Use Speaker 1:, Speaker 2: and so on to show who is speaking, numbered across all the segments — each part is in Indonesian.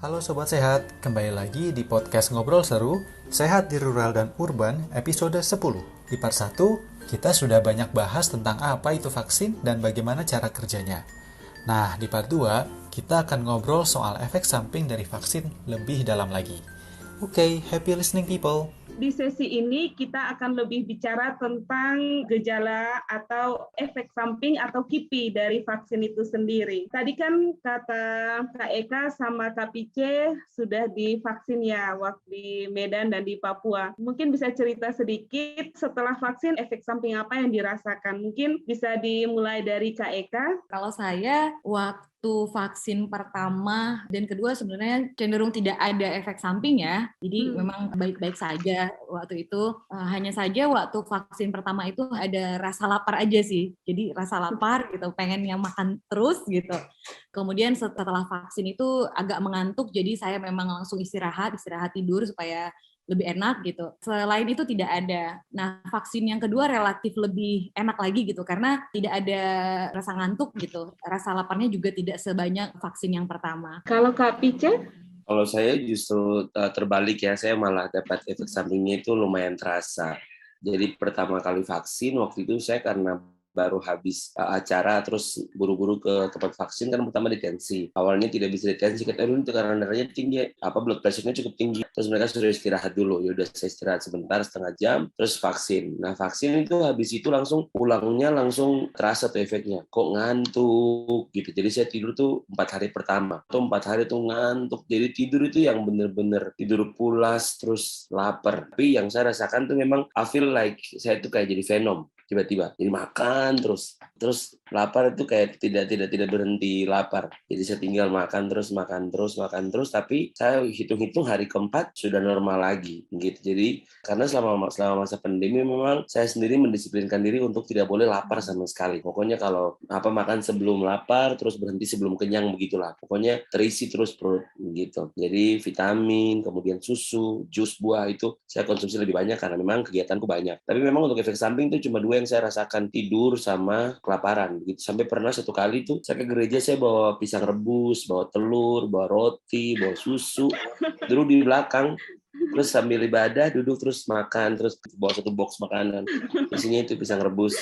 Speaker 1: Halo Sobat Sehat, kembali lagi di podcast Ngobrol Seru, Sehat di Rural dan Urban, episode 10. Di part 1, kita sudah banyak bahas tentang apa itu vaksin dan bagaimana cara kerjanya. Nah, di part 2, kita akan ngobrol soal efek samping dari vaksin lebih dalam lagi. Oke, happy listening people!
Speaker 2: Di sesi ini kita akan lebih bicara tentang gejala atau efek samping atau KIPI dari vaksin itu sendiri. Tadi kan kata Kak Eka sama Kak Pice sudah divaksin ya waktu di Medan dan di Papua. Mungkin bisa cerita sedikit setelah vaksin efek samping apa yang dirasakan. Mungkin bisa dimulai dari Kak Eka.
Speaker 3: Kalau saya waktu vaksin pertama dan kedua sebenarnya cenderung tidak ada efek samping ya. Jadi memang baik-baik saja waktu itu. Hanya saja waktu vaksin pertama itu ada rasa lapar aja sih. Jadi rasa lapar gitu, pengen yang makan terus gitu. Kemudian setelah vaksin itu agak mengantuk, jadi saya memang langsung istirahat tidur supaya lebih enak gitu. Selain itu tidak ada. Nah, vaksin yang kedua relatif lebih enak lagi gitu karena tidak ada rasa ngantuk gitu. Rasa laparnya juga tidak sebanyak vaksin yang pertama.
Speaker 2: Kalau Kak Pice?
Speaker 4: Kalau saya justru terbalik ya, saya malah dapat efek sampingnya itu lumayan terasa. Jadi pertama kali vaksin waktu itu saya karena baru habis acara terus buru-buru ke tempat vaksin kan pertama detensi. Awalnya tidak bisa detensi itu karena darahnya tinggi, blood pressure-nya cukup tinggi. Terus mereka suruh istirahat dulu. Ya udah saya istirahat sebentar setengah jam terus vaksin. Nah, vaksin itu habis itu langsung pulangnya langsung terasa tuh efeknya. Kok ngantuk gitu. Jadi saya tidur tuh 4 hari pertama. Tuh 4 hari tuh ngantuk. Jadi tidur itu yang bener-bener tidur pulas terus lapar. Tapi yang saya rasakan tuh memang I feel like saya tuh kayak jadi Venom. Tiba-tiba jadi makan terus lapar itu kayak tidak berhenti lapar, jadi saya tinggal makan terus tapi saya hitung-hitung hari keempat sudah normal lagi gitu. Jadi karena selama masa pandemi memang saya sendiri mendisiplinkan diri untuk tidak boleh lapar sama sekali. Pokoknya kalau makan sebelum lapar terus berhenti sebelum kenyang, begitulah pokoknya terisi terus perut gitu. Jadi vitamin kemudian susu jus buah itu saya konsumsi lebih banyak karena memang kegiatanku banyak. Tapi memang untuk efek samping itu cuma 2 yang saya rasakan, tidur sama kelaparan gitu. Sampai pernah satu kali tuh saya ke gereja, saya bawa pisang rebus, bawa telur, bawa roti, bawa susu, duduk di belakang, terus sambil ibadah duduk terus makan, terus bawa satu box makanan, isinya itu pisang rebus,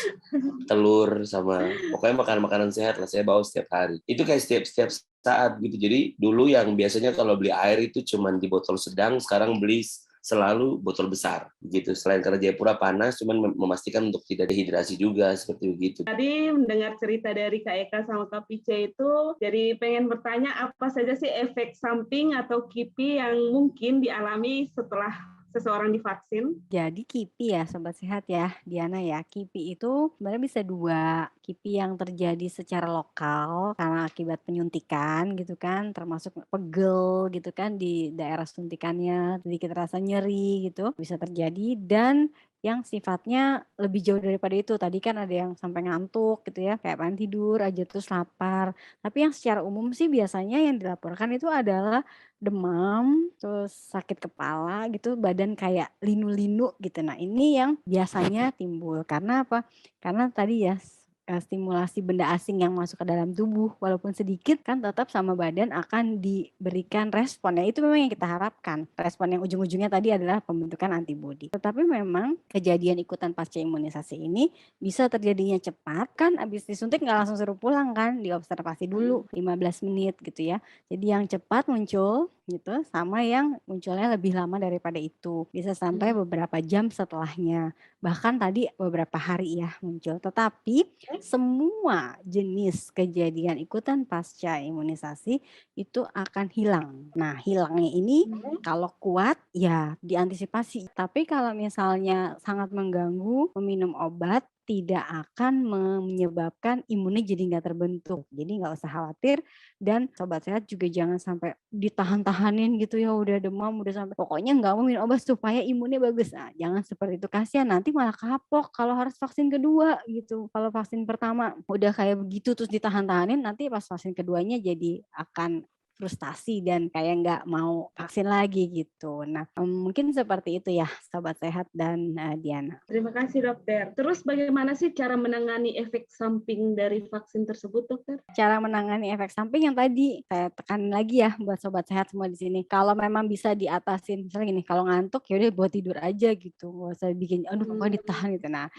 Speaker 4: telur, sama pokoknya makanan sehat lah saya bawa setiap hari. Itu kayak setiap saat gitu. Jadi dulu yang biasanya kalau beli air itu cuma di botol sedang, sekarang beli selalu botol besar gitu. Selain karena Jayapura panas, cuman memastikan untuk tidak dehidrasi juga seperti begitu.
Speaker 2: Tadi mendengar cerita dari Kak Eka sama Kak Pice itu, jadi pengen bertanya apa saja sih efek samping atau KIPI yang mungkin dialami setelah seseorang divaksin?
Speaker 5: Jadi KIPI ya Sobat Sehat ya, Diana ya. KIPI itu sebenarnya bisa 2. KIPI yang terjadi secara lokal karena akibat penyuntikan gitu kan, termasuk pegel gitu kan di daerah suntikannya, sedikit rasa nyeri gitu, bisa terjadi. Dan yang sifatnya lebih jauh daripada itu. Tadi kan ada yang sampai ngantuk gitu ya, kayak pengen tidur aja terus lapar. Tapi yang secara umum sih biasanya yang dilaporkan itu adalah demam, terus sakit kepala gitu, badan kayak linu-linu gitu. Nah, ini yang biasanya timbul. Karena apa? Karena tadi ya stimulasi benda asing yang masuk ke dalam tubuh walaupun sedikit kan tetap sama badan akan diberikan respon. Ya itu memang yang kita harapkan. Respon yang ujung-ujungnya tadi adalah pembentukan antibodi. Tetapi memang kejadian ikutan pasca imunisasi ini bisa terjadinya cepat kan, habis disuntik nggak langsung suruh pulang kan, diobservasi dulu 15 menit gitu ya. Jadi yang cepat muncul gitu sama yang munculnya lebih lama daripada itu. Bisa sampai beberapa jam setelahnya. Bahkan tadi beberapa hari ya muncul. Tetapi semua jenis kejadian ikutan pasca imunisasi itu akan hilang. Nah, hilangnya ini kalau kuat ya diantisipasi. Tapi kalau misalnya sangat mengganggu, meminum obat tidak akan menyebabkan imunnya jadi nggak terbentuk. Jadi nggak usah khawatir, dan Sobat Sehat juga jangan sampai ditahan-tahanin gitu ya, udah demam, udah sampai pokoknya nggak mau minum obat supaya imunnya bagus. Nah, jangan seperti itu, kasihan nanti malah kapok kalau harus vaksin kedua gitu. Kalau vaksin pertama udah kayak begitu terus ditahan-tahanin, nanti pas vaksin keduanya jadi akan frustasi dan kayak nggak mau vaksin lagi gitu. Nah, mungkin seperti itu ya Sobat Sehat dan Diana.
Speaker 2: Terima kasih dokter. Terus bagaimana sih cara menangani efek samping dari vaksin tersebut, dokter?
Speaker 5: Cara menangani efek samping yang tadi saya tekan lagi ya buat Sobat Sehat semua di sini. Kalau memang bisa diatasin, misalnya gini, kalau ngantuk ya udah buat tidur aja gitu, nggak usah bikin aduh pokoknya ditahan gitu. Nah,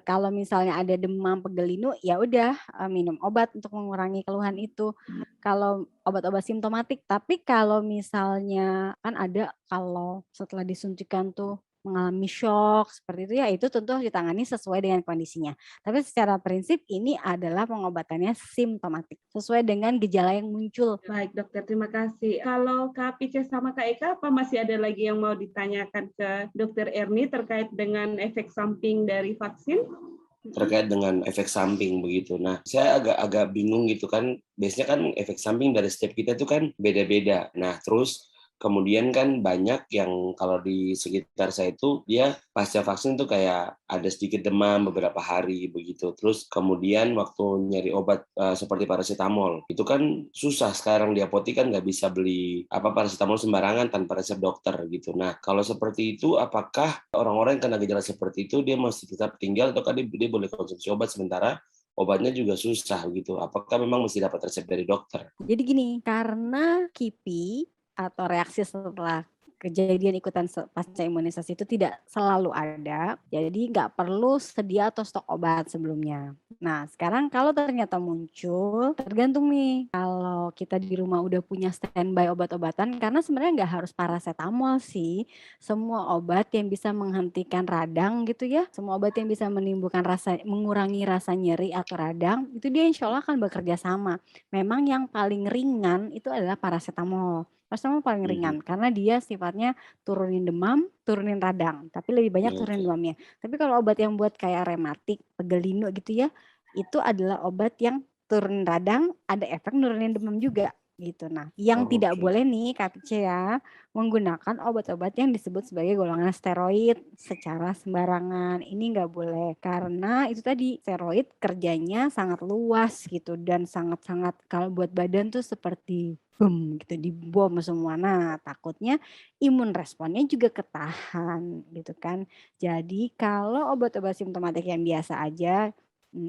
Speaker 5: kalau misalnya ada demam, pegel linu, ya udah minum obat untuk mengurangi keluhan itu. Kalau obat-obat simptomatik, tapi kalau misalnya kan ada kalau setelah disuntikan tuh mengalami shock seperti itu ya, itu tentu harus ditangani sesuai dengan kondisinya. Tapi secara prinsip ini adalah pengobatannya simptomatik sesuai dengan gejala yang muncul.
Speaker 2: Baik dokter, terima kasih. Kalau Kak Pice sama Kak Eka, apa masih ada lagi yang mau ditanyakan ke dokter Erni terkait dengan efek samping dari vaksin?
Speaker 4: Terkait dengan efek samping begitu. Nah, saya agak bingung gitu kan. Biasanya kan efek samping dari setiap kita itu kan beda-beda. Nah, terus kemudian kan banyak yang kalau di sekitar saya itu dia pasca vaksin tuh kayak ada sedikit demam beberapa hari begitu. Terus kemudian waktu nyari obat seperti paracetamol itu kan susah sekarang di apotek kan nggak bisa beli paracetamol sembarangan tanpa resep dokter gitu. Nah kalau seperti itu apakah orang-orang yang kena gejala seperti itu dia masih tetap tinggal atau dia boleh konsumsi obat sementara obatnya juga susah gitu? Apakah memang mesti dapat resep dari dokter?
Speaker 5: Jadi gini, karena KIPI atau reaksi setelah kejadian ikutan pasca imunisasi itu tidak selalu ada, jadi nggak perlu sedia atau stok obat sebelumnya. Nah sekarang kalau ternyata muncul, tergantung nih kalau kita di rumah udah punya standby obat-obatan, karena sebenarnya nggak harus paracetamol sih, semua obat yang bisa menghentikan radang gitu ya, semua obat yang bisa menimbulkan mengurangi rasa nyeri atau radang, itu dia insya Allah akan bekerja sama. Memang yang paling ringan itu adalah paracetamol. Paracetamol paling ringan karena dia sifatnya turunin demam, turunin radang, tapi lebih banyak turunin demamnya. Tapi kalau obat yang buat kayak rematik, pegel linu gitu ya, itu adalah obat yang turunin radang, ada efek nurunin demam juga gitu. Nah, yang tidak boleh nih KPC ya, menggunakan obat-obat yang disebut sebagai golongan steroid secara sembarangan. Ini nggak boleh karena itu tadi steroid kerjanya sangat luas gitu dan sangat-sangat kalau buat badan tuh seperti boom gitu dibom semua. Nah takutnya imun responnya juga ketahan gitu kan. Jadi kalau obat-obat simptomatik yang biasa aja,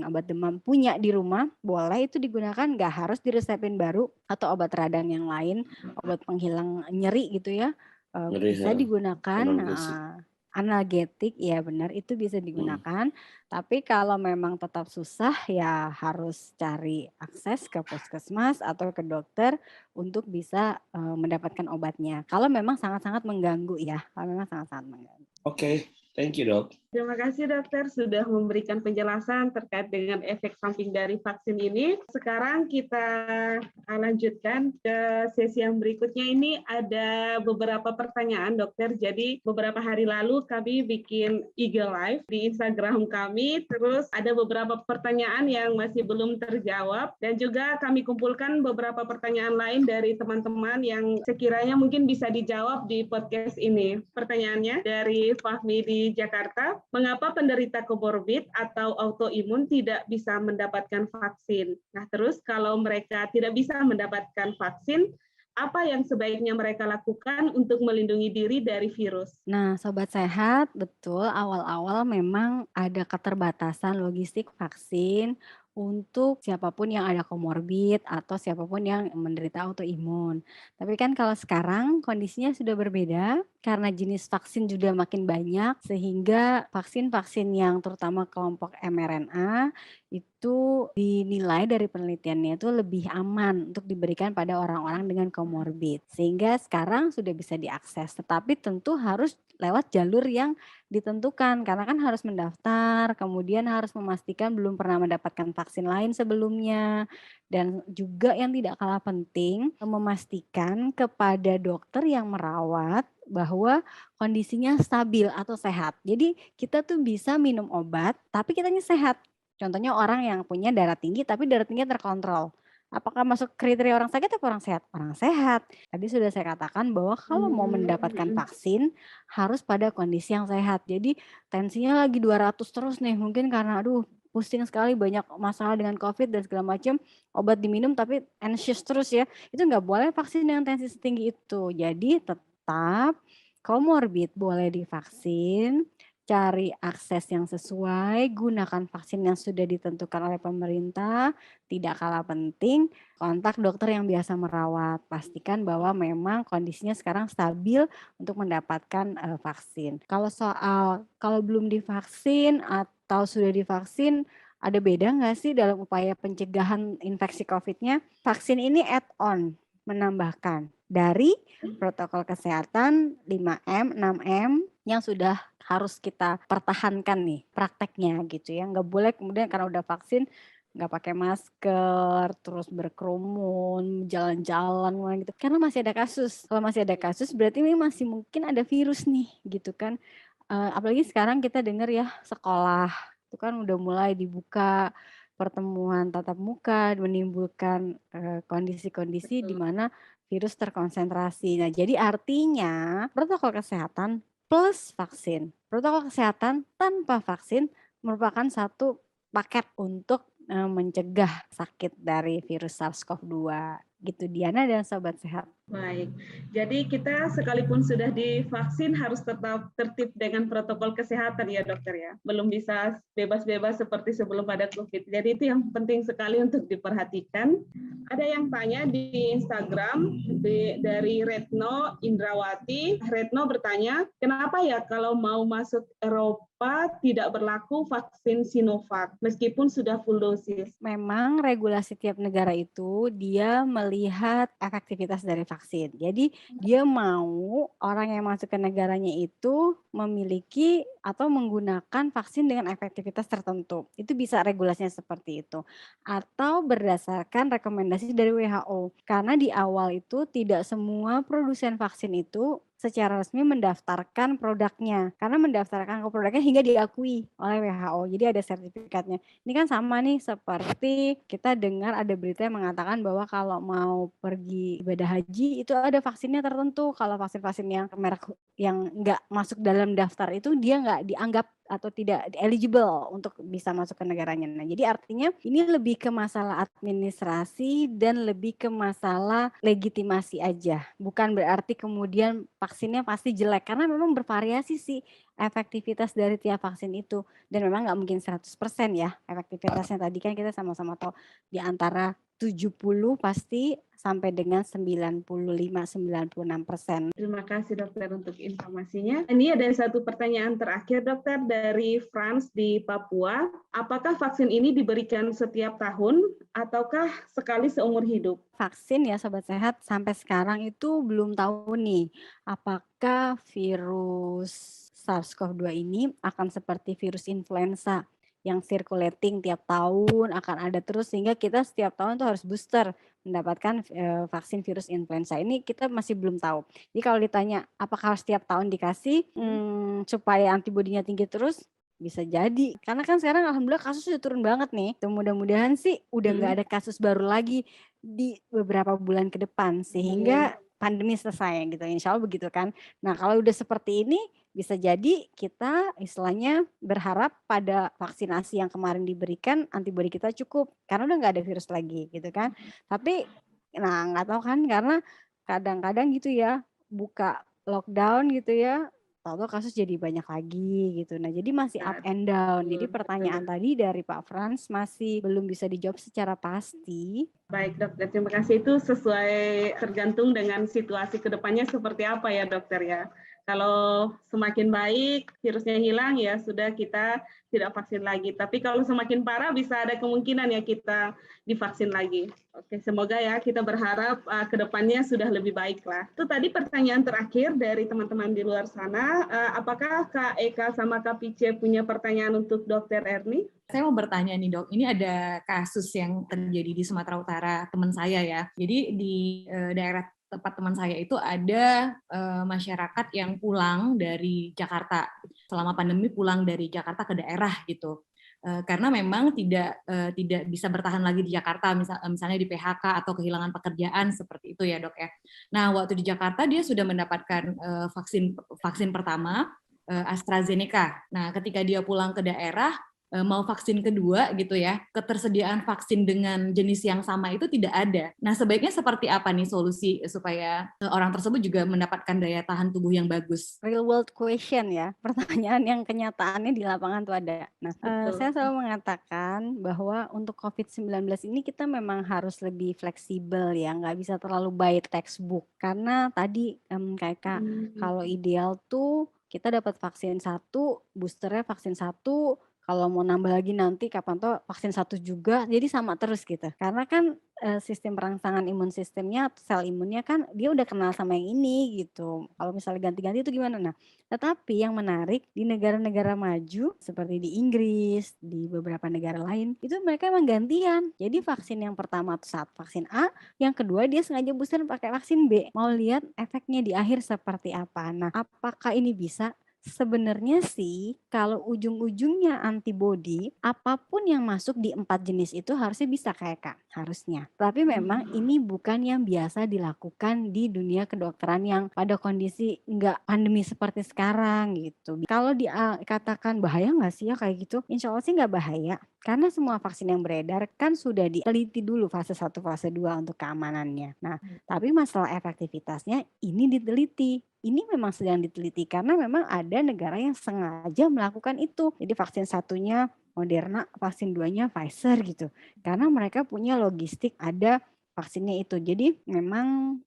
Speaker 5: obat demam punya di rumah boleh itu digunakan, nggak harus diresepin baru. Atau obat radang yang lain, obat penghilang nyeri gitu ya, bisa digunakan. Analgetik ya benar itu bisa digunakan, tapi kalau memang tetap susah ya harus cari akses ke puskesmas atau ke dokter untuk bisa mendapatkan obatnya. Kalau memang sangat-sangat mengganggu ya, kalau memang sangat-sangat mengganggu.
Speaker 4: Oke, thank you dok.
Speaker 2: Terima kasih dokter sudah memberikan penjelasan terkait dengan efek samping dari vaksin ini. Sekarang kita lanjutkan ke sesi yang berikutnya. Ini ada beberapa pertanyaan dokter. Jadi beberapa hari lalu kami bikin IG Live di Instagram kami. Terus ada beberapa pertanyaan yang masih belum terjawab. Dan juga kami kumpulkan beberapa pertanyaan lain dari teman-teman yang sekiranya mungkin bisa dijawab di podcast ini. Pertanyaannya dari Fahmi di Jakarta. Mengapa penderita komorbid atau autoimun tidak bisa mendapatkan vaksin? Nah, terus kalau mereka tidak bisa mendapatkan vaksin, apa yang sebaiknya mereka lakukan untuk melindungi diri dari virus?
Speaker 5: Nah, Sobat Sehat, betul awal-awal memang ada keterbatasan logistik vaksin untuk siapapun yang ada komorbid atau siapapun yang menderita autoimun. Tapi kan kalau sekarang kondisinya sudah berbeda karena jenis vaksin juga makin banyak sehingga vaksin-vaksin yang terutama kelompok mRNA itu dinilai dari penelitiannya itu lebih aman untuk diberikan pada orang-orang dengan komorbid. Sehingga sekarang sudah bisa diakses, tetapi tentu harus lewat jalur yang ditentukan karena kan harus mendaftar, kemudian harus memastikan belum pernah mendapatkan vaksin lain sebelumnya, dan juga yang tidak kalah penting memastikan kepada dokter yang merawat bahwa kondisinya stabil atau sehat. Jadi kita tuh bisa minum obat tapi kitanya sehat. Contohnya orang yang punya darah tinggi tapi darah tingginya terkontrol. Apakah masuk kriteria orang sakit atau orang sehat? Orang sehat. Tadi sudah saya katakan bahwa kalau mau mendapatkan vaksin harus pada kondisi yang sehat. Jadi tensinya lagi 200 terus nih, mungkin karena pusing sekali, banyak masalah dengan COVID dan segala macam, obat diminum tapi anxious terus ya, itu nggak boleh vaksin dengan tensi setinggi itu. Jadi tetap komorbid boleh divaksin, cari akses yang sesuai, gunakan vaksin yang sudah ditentukan oleh pemerintah, tidak kalah penting, kontak dokter yang biasa merawat. Pastikan bahwa memang kondisinya sekarang stabil untuk mendapatkan vaksin. Kalau belum divaksin atau sudah divaksin, ada beda nggak sih dalam upaya pencegahan infeksi COVID-nya? Vaksin ini add-on, menambahkan dari protokol kesehatan 5M, 6M yang sudah harus kita pertahankan nih prakteknya gitu ya. Nggak boleh kemudian karena udah vaksin nggak pakai masker, terus berkerumun, jalan-jalan gitu. Karena masih ada kasus. Kalau masih ada kasus berarti ini masih mungkin ada virus nih gitu kan. Apalagi sekarang kita dengar ya sekolah itu kan udah mulai dibuka pertemuan tatap muka menimbulkan kondisi-kondisi di mana virus terkonsentrasi. Nah, jadi artinya protokol kesehatan plus vaksin. Protokol kesehatan tanpa vaksin merupakan satu paket untuk mencegah sakit dari virus SARS-CoV-2. Gitu Diana dan Sobat Sehat.
Speaker 2: Baik, jadi kita sekalipun sudah divaksin harus tetap tertib dengan protokol kesehatan ya dokter ya. Belum bisa bebas-bebas seperti sebelum ada COVID. Jadi itu yang penting sekali untuk diperhatikan. Ada yang tanya di Instagram dari Retno Indrawati. Retno bertanya, kenapa ya kalau mau masuk Eropa tidak berlaku vaksin Sinovac meskipun sudah full dosis?
Speaker 5: Memang regulasi tiap negara itu dia melihat efektivitas dari vaksin. Jadi dia mau orang yang masuk ke negaranya itu memiliki atau menggunakan vaksin dengan efektivitas tertentu. Itu bisa regulasinya seperti itu. Atau berdasarkan rekomendasi dari WHO. Karena di awal itu tidak semua produsen vaksin itu secara resmi mendaftarkan produknya. Karena mendaftarkan produknya hingga diakui oleh WHO. Jadi ada sertifikatnya. Ini kan sama nih seperti kita dengar ada berita yang mengatakan bahwa kalau mau pergi ibadah haji itu ada vaksinnya tertentu. Kalau vaksin-vaksin yang merek yang nggak masuk dalam daftar itu dia nggak dianggap atau tidak eligible untuk bisa masuk ke negaranya. Nah, jadi artinya ini lebih ke masalah administrasi dan lebih ke masalah legitimasi aja. Bukan berarti kemudian vaksinnya pasti jelek karena memang bervariasi sih efektivitas dari tiap vaksin itu dan memang nggak mungkin 100% ya efektivitasnya. Tadi kan kita sama-sama tahu di antara 70 pasti sampai dengan 95-96%.
Speaker 2: Terima kasih dokter untuk informasinya. Ini ada satu pertanyaan terakhir dokter dari Frans di Papua. Apakah vaksin ini diberikan setiap tahun ataukah sekali seumur hidup?
Speaker 5: Vaksin ya Sobat Sehat sampai sekarang itu belum tahu nih apakah virus SARS-CoV-2 ini akan seperti virus influenza yang circulating tiap tahun akan ada terus sehingga kita setiap tahun tuh harus booster mendapatkan vaksin virus influenza. Ini kita masih belum tahu. Jadi kalau ditanya apakah setiap tahun dikasih supaya antibodinya tinggi terus, bisa jadi. Karena kan sekarang alhamdulillah kasus sudah turun banget nih. Mudah-mudahan sih udah nggak ada kasus baru lagi di beberapa bulan ke depan sehingga pandemi selesai gitu. Insya Allah begitu kan. Nah kalau udah seperti ini bisa jadi kita istilahnya berharap pada vaksinasi yang kemarin diberikan antibodi kita cukup karena udah nggak ada virus lagi gitu kan. Tapi nah nggak tahu kan karena kadang-kadang gitu ya buka lockdown gitu ya tahu kasus jadi banyak lagi gitu. Nah jadi masih up and down. Jadi pertanyaan tadi dari Pak Frans masih belum bisa dijawab secara pasti.
Speaker 2: Baik dokter, terima kasih. Itu sesuai tergantung dengan situasi kedepannya seperti apa ya dokter ya. Kalau semakin baik, virusnya hilang ya sudah kita tidak vaksin lagi. Tapi kalau semakin parah bisa ada kemungkinan ya kita divaksin lagi. Oke, semoga ya kita berharap kedepannya sudah lebih baik lah. Itu tadi pertanyaan terakhir dari teman-teman di luar sana. Apakah Kak Eka sama Kak Pice punya pertanyaan untuk Dokter Erni?
Speaker 3: Saya mau bertanya nih dok, ini ada kasus yang terjadi di Sumatera Utara teman saya ya. Jadi di daerah tempat teman saya itu ada masyarakat yang pulang dari Jakarta. Selama pandemi pulang dari Jakarta ke daerah gitu. Karena memang tidak bisa bertahan lagi di Jakarta, misalnya di PHK atau kehilangan pekerjaan seperti itu ya dok ya. Nah waktu di Jakarta dia sudah mendapatkan vaksin pertama AstraZeneca. Nah ketika dia pulang ke daerah mau vaksin kedua gitu ya, ketersediaan vaksin dengan jenis yang sama itu tidak ada. Nah, sebaiknya seperti apa nih solusi supaya orang tersebut juga mendapatkan daya tahan tubuh yang bagus?
Speaker 5: Real world question ya, pertanyaan yang kenyataannya di lapangan tuh ada. Nah, saya selalu mengatakan bahwa untuk COVID-19 ini kita memang harus lebih fleksibel ya, nggak bisa terlalu by textbook. Karena tadi Kak, kalau ideal tuh kita dapat vaksin 1, boosternya vaksin 1, kalau mau nambah lagi nanti kapan tuh vaksin 1 juga, jadi sama terus gitu. Karena kan sistem perangsangan imun sistemnya, sel imunnya kan dia udah kenal sama yang ini gitu. Kalau misalnya ganti-ganti itu gimana? Nah, tetapi yang menarik di negara-negara maju seperti di Inggris, di beberapa negara lain, itu mereka emang gantian. Jadi vaksin yang pertama tuh saat vaksin A, yang kedua dia sengaja booster pakai vaksin B. Mau lihat efeknya di akhir seperti apa. Nah, apakah ini bisa? Sebenarnya sih kalau ujung-ujungnya antibody, apapun yang masuk di 4 jenis itu harusnya bisa kayak Kak, harusnya. Tapi memang ini bukan yang biasa dilakukan di dunia kedokteran yang pada kondisi nggak pandemi seperti sekarang gitu. Kalau dikatakan bahaya nggak sih ya kayak gitu? Insya Allah sih nggak bahaya. Karena semua vaksin yang beredar kan sudah diteliti dulu fase 1, fase 2 untuk keamanannya. Nah, tapi masalah efektivitasnya ini diteliti. Ini memang sedang diteliti karena memang ada negara yang sengaja melakukan itu. Jadi vaksin 1-nya Moderna, vaksin 2-nya Pfizer gitu. Karena mereka punya logistik ada vaksinnya itu. Jadi memang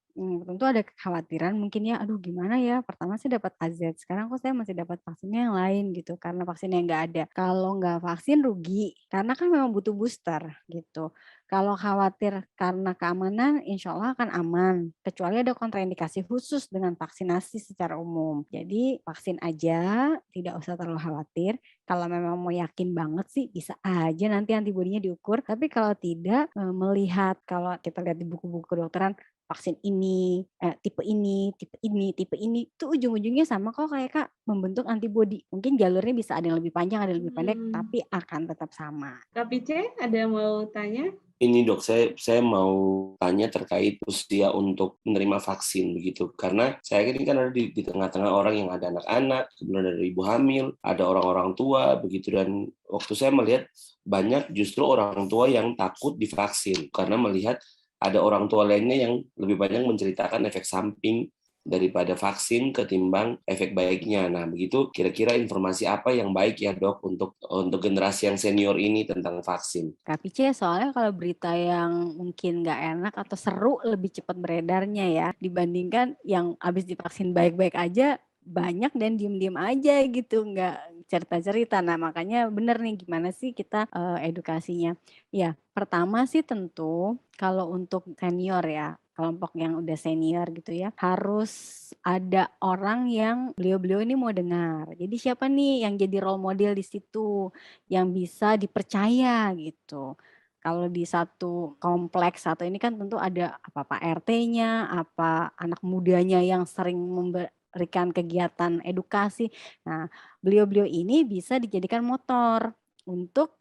Speaker 5: tentu ada kekhawatiran mungkin ya, aduh gimana ya, pertama saya dapat AZ, sekarang kok saya masih dapat vaksinnya yang lain gitu, karena vaksinnya nggak ada. Kalau nggak vaksin rugi, karena kan memang butuh booster gitu. Kalau khawatir karena keamanan, insya Allah akan aman, kecuali ada kontraindikasi khusus dengan vaksinasi secara umum. Jadi vaksin aja, tidak usah terlalu khawatir. Kalau memang mau yakin banget sih, bisa aja nanti antibodinya diukur. Tapi kalau tidak, melihat kalau kita lihat di buku-buku kedokteran, vaksin ini, tipe ini, tipe ini, tipe ini, itu ujung-ujungnya sama kok kayak Kak, membentuk antibodi. Mungkin jalurnya bisa ada yang lebih panjang, ada yang lebih pendek, tapi akan tetap sama.
Speaker 2: Kak Pice, ada yang mau tanya?
Speaker 4: Ini dok, saya mau tanya terkait usia untuk menerima vaksin begitu. Karena saya ini kan ada di tengah-tengah orang yang ada anak-anak, kemudian ada ibu hamil, ada orang-orang tua begitu. Dan waktu saya melihat banyak justru orang tua yang takut divaksin karena melihat ada orang tua lainnya yang lebih banyak menceritakan efek samping daripada vaksin ketimbang efek baiknya. Nah, begitu kira-kira informasi apa yang baik ya dok untuk generasi yang senior ini tentang vaksin?
Speaker 5: Kak Pice, soalnya kalau berita yang mungkin nggak enak atau seru lebih cepat beredarnya ya, dibandingkan yang habis divaksin baik-baik aja, banyak dan diem-diem aja gitu, nggak cerita-cerita. Nah, makanya bener nih gimana sih kita edukasinya. Ya, pertama sih tentu kalau untuk senior ya, kelompok yang udah senior gitu ya, harus ada orang yang beliau-beliau ini mau dengar. Jadi siapa nih yang jadi role model di situ, yang bisa dipercaya gitu. Kalau di satu kompleks atau ini kan tentu ada apa Pak RT-nya, apa anak mudanya yang sering memberikan kegiatan edukasi. Nah, beliau-beliau ini bisa dijadikan motor untuk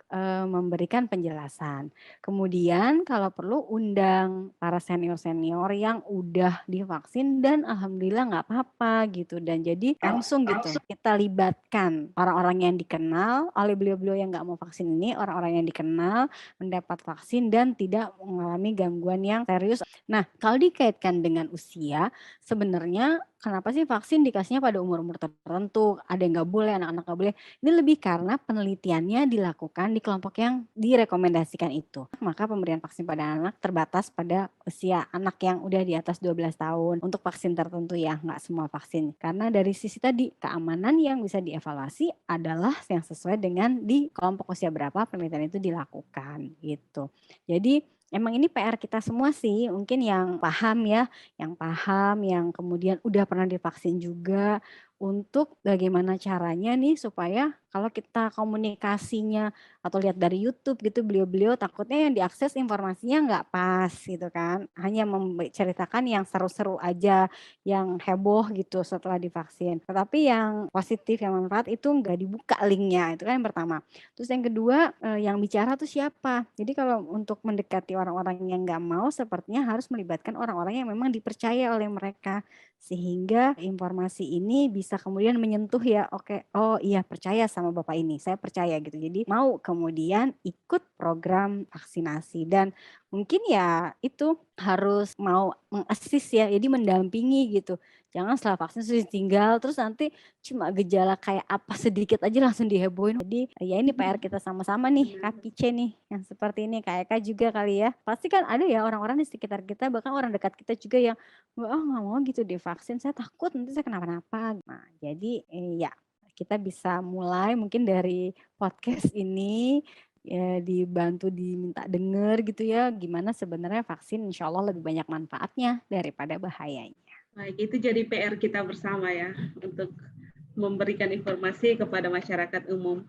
Speaker 5: memberikan penjelasan. Kemudian kalau perlu undang para senior-senior yang udah divaksin dan alhamdulillah nggak apa-apa gitu. Dan jadi langsung gitu kita libatkan orang-orang yang dikenal oleh beliau-beliau yang nggak mau vaksin ini, orang-orang yang dikenal mendapat vaksin dan tidak mengalami gangguan yang serius. Nah, kalau dikaitkan dengan usia, sebenarnya kenapa sih vaksin dikasihnya pada umur-umur tertentu? Ada yang nggak boleh, anak-anak nggak boleh. Ini lebih karena penelitiannya dilakukan di kelompok yang direkomendasikan itu. Maka pemberian vaksin pada anak terbatas pada usia anak yang udah di atas 12 tahun. Untuk vaksin tertentu ya, nggak semua vaksin. Karena dari sisi tadi, keamanan yang bisa dievaluasi adalah yang sesuai dengan di kelompok usia berapa penelitian itu dilakukan gitu. Jadi emang ini PR kita semua sih, mungkin yang paham ya, yang kemudian udah pernah divaksin juga, untuk bagaimana caranya nih supaya kalau kita komunikasinya atau lihat dari YouTube gitu, beliau-beliau takutnya yang diakses informasinya nggak pas gitu kan, hanya menceritakan yang seru-seru aja, yang heboh gitu setelah divaksin. Tetapi yang positif, yang manfaat itu nggak dibuka linknya, itu kan yang pertama. Terus yang kedua, yang bicara tuh siapa? Jadi kalau untuk mendekati orang-orang yang nggak mau, sepertinya harus melibatkan orang-orang yang memang dipercaya oleh mereka. Sehingga informasi ini bisa kemudian menyentuh ya, oke, oh iya percaya sama sama Bapak ini, saya percaya gitu. Jadi mau kemudian ikut program vaksinasi dan mungkin ya itu harus mau mengassist ya, jadi mendampingi gitu. Jangan setelah vaksin terus tinggal terus nanti cuma gejala kayak apa sedikit aja langsung dihebohin. Jadi ya ini PR kita sama-sama nih, Kak Pice nih yang seperti ini, Kak Eka juga kali ya. Pasti kan ada ya orang-orang di sekitar kita, bahkan orang dekat kita juga yang nggak mau gitu divaksin, saya takut nanti saya kenapa-napa. Nah jadi ya kita bisa mulai mungkin dari podcast ini ya, dibantu diminta denger gitu ya gimana sebenarnya vaksin insya Allah lebih banyak manfaatnya daripada bahayanya.
Speaker 2: Baik, itu jadi PR kita bersama ya untuk memberikan informasi kepada masyarakat umum.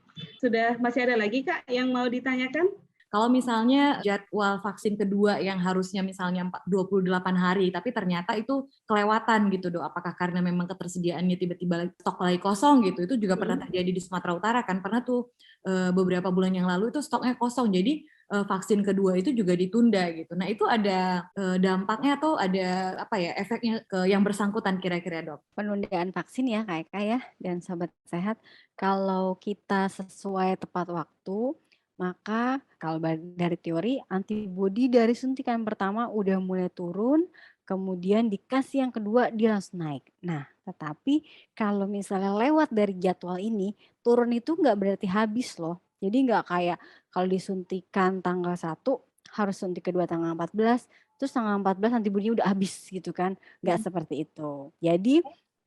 Speaker 2: Masih ada lagi Kak yang mau ditanyakan?
Speaker 3: Kalau misalnya jadwal vaksin kedua yang harusnya misalnya 28 hari, tapi ternyata itu kelewatan gitu Dok. Apakah karena memang ketersediaannya tiba-tiba stok lagi kosong gitu? Itu juga pernah terjadi di Sumatera Utara kan. Pernah tuh beberapa bulan yang lalu itu stoknya kosong. Jadi vaksin kedua itu juga ditunda gitu. Nah itu ada dampaknya atau ada apa ya efeknya ke yang bersangkutan kira-kira Dok?
Speaker 5: Penundaan vaksin ya Kak Eka ya dan Sobat Sehat, kalau kita sesuai tepat waktu, maka kalau dari teori antibodi dari suntikan pertama udah mulai turun, kemudian dikasih yang kedua dia langsung naik. Nah, tetapi kalau misalnya lewat dari jadwal ini, turun itu nggak berarti habis loh. Jadi nggak kayak kalau disuntikan tanggal 1, harus suntik kedua tanggal 14, terus tanggal 14 antibodinya udah habis gitu kan. Nggak seperti itu. Jadi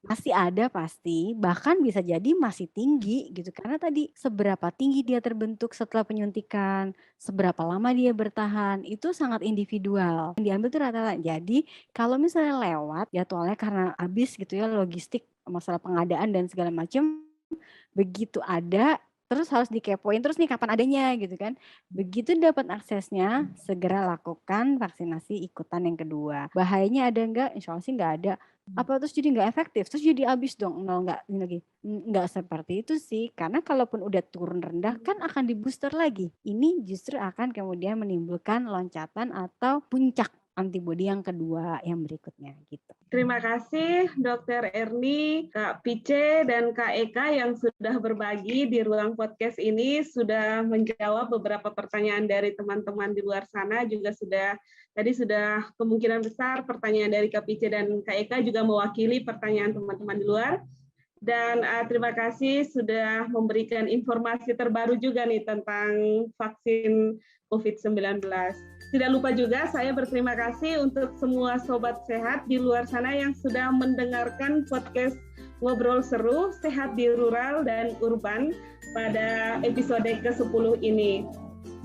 Speaker 5: masih ada pasti, bahkan bisa jadi masih tinggi gitu. Karena tadi seberapa tinggi dia terbentuk setelah penyuntikan, seberapa lama dia bertahan, itu sangat individual. Yang diambil itu rata-rata. Jadi kalau misalnya lewat jadwalnya karena habis gitu ya, logistik, masalah pengadaan dan segala macam, begitu ada terus harus dikepoin terus nih kapan adanya gitu kan. Begitu dapat aksesnya, segera lakukan vaksinasi ikutan yang kedua. Bahayanya ada enggak? Insya Allah sih enggak ada. Apa terus jadi nggak efektif? Terus jadi habis dong? Enggak, ini lagi. Enggak seperti itu sih. Karena kalaupun udah turun rendah kan akan di booster lagi. Ini justru akan kemudian menimbulkan loncatan atau puncak antibodi yang kedua yang berikutnya gitu.
Speaker 2: Terima kasih Dr. Erni, Kak Pice, dan Kak Eka yang sudah berbagi di ruang podcast ini, sudah menjawab beberapa pertanyaan dari teman-teman di luar sana, juga sudah kemungkinan besar pertanyaan dari Kak Pice dan Kak Eka juga mewakili pertanyaan teman-teman di luar. Dan terima kasih sudah memberikan informasi terbaru juga nih tentang vaksin COVID-19. Tidak lupa juga saya berterima kasih untuk semua Sobat Sehat di luar sana yang sudah mendengarkan podcast Ngobrol Seru, Sehat di Rural dan Urban pada episode ke-10 ini.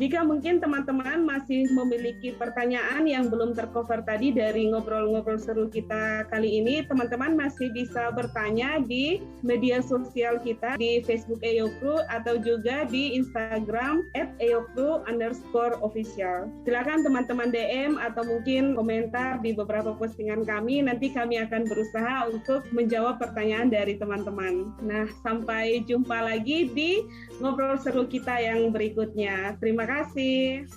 Speaker 2: Jika mungkin teman-teman masih memiliki pertanyaan yang belum tercover tadi dari ngobrol-ngobrol seru kita kali ini, teman-teman masih bisa bertanya di media sosial kita di Facebook EOKRU atau juga di Instagram @eokru_official. Silakan teman-teman DM atau mungkin komentar di beberapa postingan kami, nanti kami akan berusaha untuk menjawab pertanyaan dari teman-teman. Nah, sampai jumpa lagi di ngobrol seru kita yang berikutnya. Terima kasih.